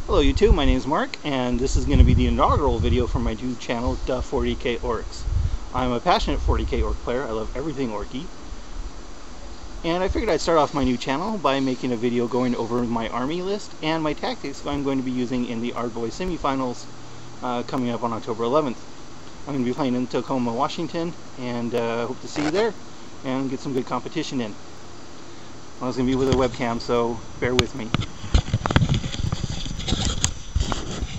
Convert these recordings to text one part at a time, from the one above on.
Hello YouTube, my name is Mark, and this is going to be the inaugural video for my new channel, 40K Orks. I'm a passionate 40K Ork player. I love everything Orky. And I figured I'd start off my new channel by making a video going over my army list and my tactics I'm going to be using in the Ardboy semifinals coming up on October 11th. I'm going to be playing in Tacoma, Washington, and hope to see you there and get some good competition in. I was going to be with a webcam, so bear with me.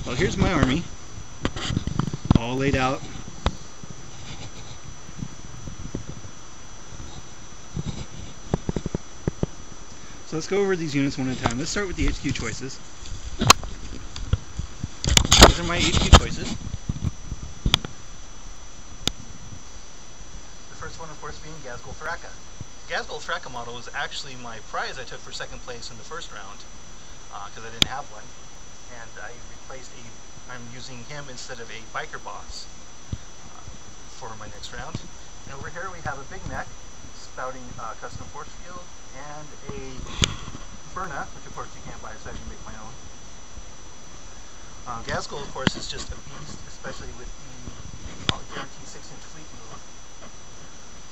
Well, here's my army, all laid out. So let's go over these units one at a time. Let's start with the HQ choices. These are my HQ choices. The first one, of course, being Gazgul Thraka. The Gazgul Thraka model was actually my prize I took for second place in the first round, because I didn't have one. And I replaced I'm using him instead of a biker boss for my next round. And over here we have a big mech spouting custom force field and a Burna, which of course you can't buy, so I can make my own. Gazgul, of course, is just a beast, especially with the guaranteed 6-inch fleet move.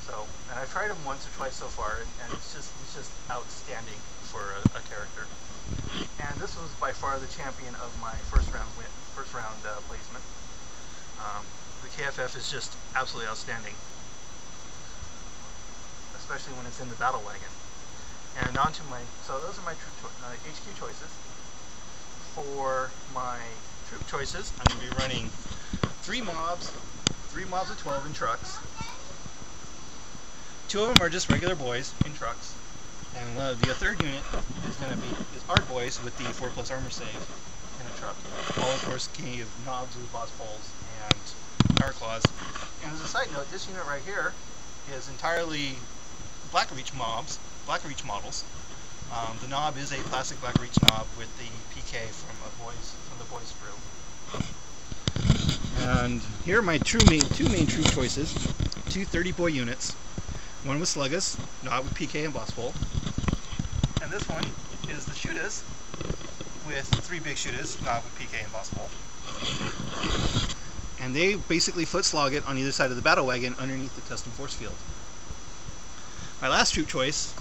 So, and I've tried him once or twice so far, and it's just outstanding for a character. And this was by far the champion of my first round placement. The KFF is just absolutely outstanding, especially when it's in the battle wagon. And on to so those are my HQ choices. For my troop choices, I'm going to be running 3 mobs of 12 in trucks. 2 of them are just regular boys in trucks. And the third unit is going to be Ardboys with the 4+ armor save in a truck. All, of course, of knobs with boss poles and power claws. And as a side note, this unit right here is entirely Blackreach models. The knob is a plastic Blackreach knob with the PK from the boys brew. And here are my two main troop choices: 2 30-boy units. One with Sluggus, knob with PK and boss pole. And this one is the Shootas with 3 big Shootas, knob with PK and boss pole. And they basically foot slog it on either side of the battle wagon underneath the custom force field. My last troop choice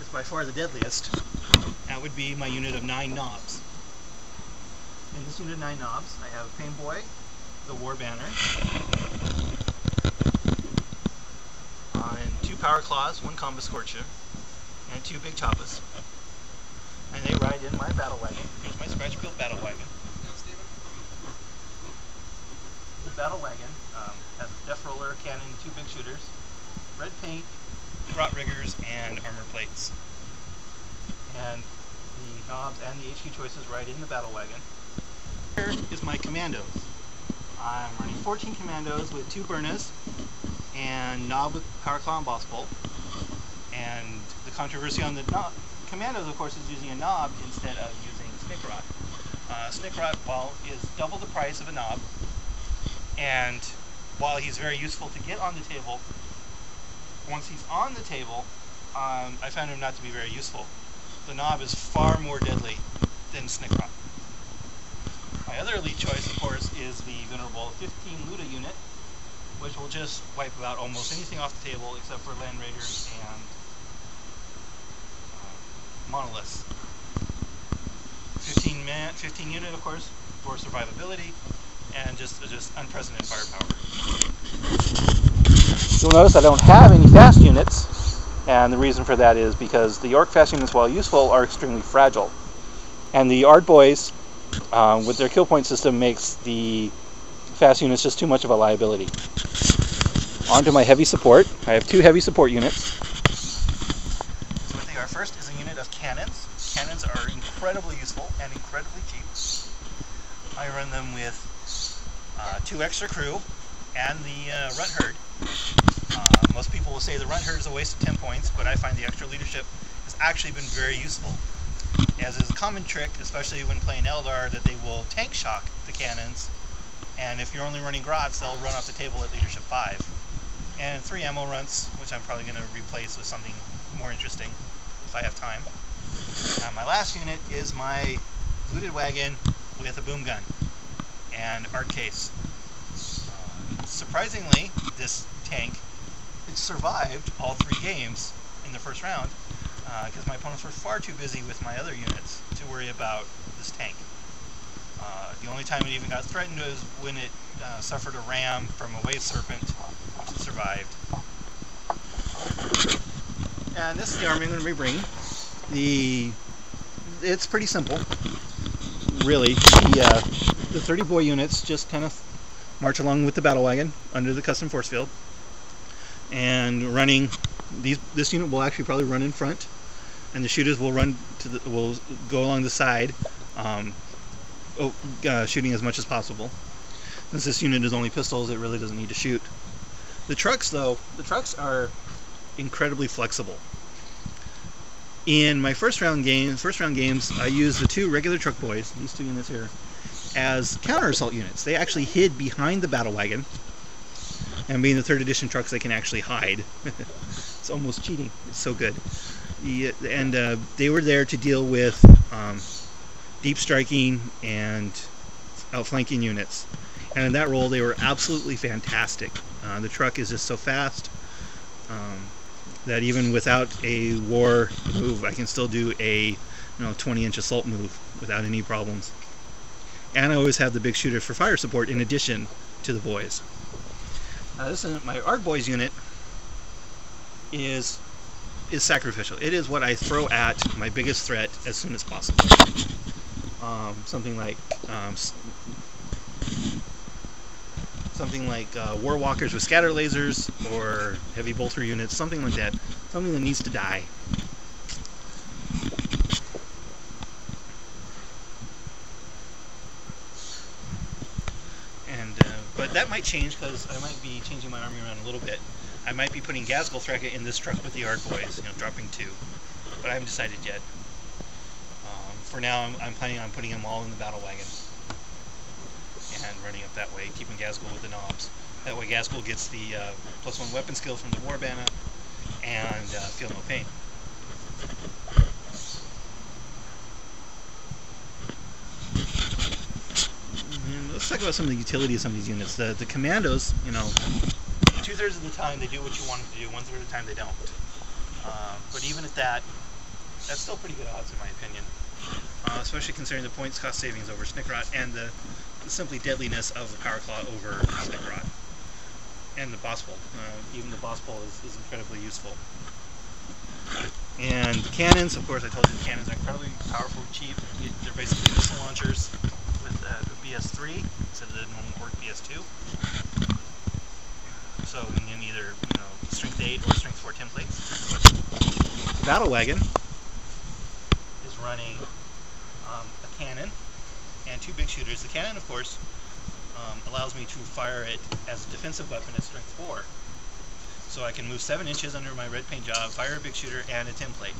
is by far the deadliest. That would be my unit of 9 knobs. In this unit of 9 knobs, I have Painboy, the War Banner, and 2 Power Claws, 1 Combo Scorcher, and 2 Big Choppas. And they ride in my battle wagon. Here's my scratch-built battle wagon. The battle wagon has a Death Roller, cannon, 2 big shooters, red paint, rot riggers, and armor plates. And the knobs and the HQ choices ride in the battle wagon. Here is my commandos. I'm running 14 commandos with 2 Burnas and knob with power claw and boss pole. And the controversy on the commandos, of course, is using a knob instead of using Snickrot. Snickrot, is double the price of a knob, and while he's very useful to get on the table, once he's on the table, I found him not to be very useful. The knob is far more deadly than Snickrot. My other elite choice, of course, is the venerable 15 Luda unit, which will just wipe out almost anything off the table except for Land Raiders and Monoliths. 15 unit, of course, for survivability and just unprecedented firepower. You'll notice I don't have any fast units, and the reason for that is because the Ork fast units, while useful, are extremely fragile. And the Ardboys, with their kill point system, makes the fast units just too much of a liability. On to my heavy support. I have 2 heavy support units. So what they are: first is a unit of cannons. Cannons are incredibly useful and incredibly cheap. I run them with 2 extra crew and the Runt Herd. Most people will say the Runt Herd is a waste of 10 points, but I find the extra leadership has actually been very useful. As is a common trick, especially when playing Eldar, that they will tank shock the cannons, and if you're only running Grots, they'll run off the table at leadership 5. And 3 ammo runts, which I'm probably going to replace with something more interesting if I have time. My last unit is my looted wagon with a boom gun and arc case. Surprisingly, this tank, it survived all 3 games in the first round because my opponents were far too busy with my other units to worry about this tank. The only time it even got threatened was when it suffered a ram from a wave serpent, which it survived. And this is the army I'm going to be bringing. It's pretty simple, really. The 30 boy units just kind of march along with the battle wagon under the custom force field, and running this unit will actually probably run in front, and the shooters will will go along the side, shooting as much as possible. Since this unit is only pistols, it really doesn't need to shoot. The trucks, though, are incredibly flexible. In my first round games, I used the 2 regular truck boys, these 2 units here, as counter assault units. They actually hid behind the battle wagon, and being the 3rd edition trucks, they can actually hide. It's almost cheating. It's so good. They were there to deal with deep striking and outflanking units, and in that role they were absolutely fantastic. The truck is just so fast that even without a war move, I can still do a 20-inch assault move without any problems. And I always have the big shooters for fire support in addition to the boys. This is my Arc Boys unit is sacrificial. It is what I throw at my biggest threat as soon as possible. Something like war walkers with scatter lasers, or heavy bolter units, something like that. Something that needs to die. But that might change, because I might be changing my army around a little bit. I might be putting Gazgul Threka in this truck with the Arc Boys, dropping 2. But I haven't decided yet. For now, I'm planning on putting them all in the battle wagon and running up that way, keeping Gazgul with the knobs. That way Gazgul gets the +1 weapon skill from the War Banner and Feel No Pain. Let's talk about some of the utility of some of these units. The commandos, 2/3 of the time they do what you want them to do, 1/3 of the time they don't. But even at that, that's still pretty good odds in my opinion. Especially considering the points cost savings over Snickrot and the simply deadliness of the Power Claw over Snickrot. And the Boss Bolt. Even the Boss Bolt is incredibly useful. And the cannons, of course, I told you the cannons are incredibly powerful, cheap. They're basically missile launchers with BS3 instead of the normal Ork BS2. So you can either strength 8 or strength 4 templates. The battle wagon is running a cannon and 2 big shooters. The cannon, of course, allows me to fire it as a defensive weapon at strength 4. So I can move 7 inches under my red paint job, fire a big shooter and a template,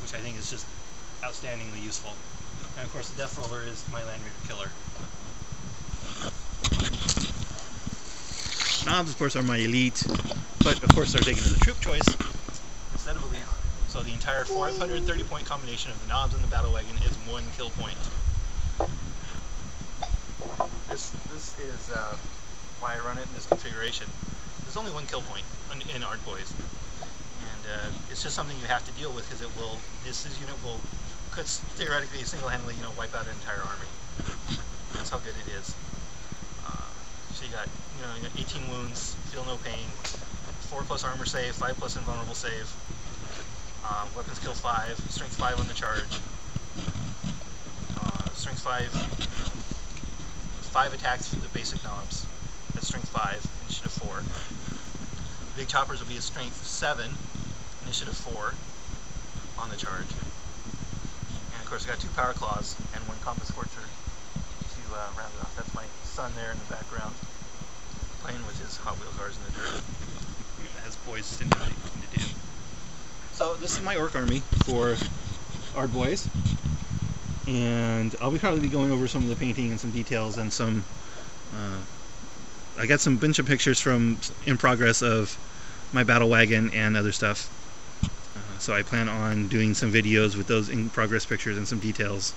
which I think is just outstandingly useful. And of course the Death Roller is my Land Raider killer. Knobs, of course, are my elite, but of course they're taken as a troop choice instead of elite. So the entire 430 point combination of the knobs and the battle wagon is 1 kill point. This is why I run it in this configuration. There's only 1 kill point in Arc Boys, and it's just something you have to deal with, because this unit could theoretically single-handedly wipe out an entire army. That's how good it is. So you got 18 wounds, feel no pain, 4+ armor save, 5+ invulnerable save, weapon skill 5, strength 5 on the charge, strength 5 attacks for the basic knobs. That's strength 5, initiative 4. The big choppers will be a strength 7, initiative 4 on the charge. And of course I got 2 power claws and 1 combat scorcher to round it off. That's my son there in the background, playing with his Hot Wheel cars in the dirt, as boys tend to do. So this is my Ork army for our boys, and I'll probably be going over some of the painting and some details and some. I got some bunch of pictures in progress of my battle wagon and other stuff. So I plan on doing some videos with those in progress pictures and some details.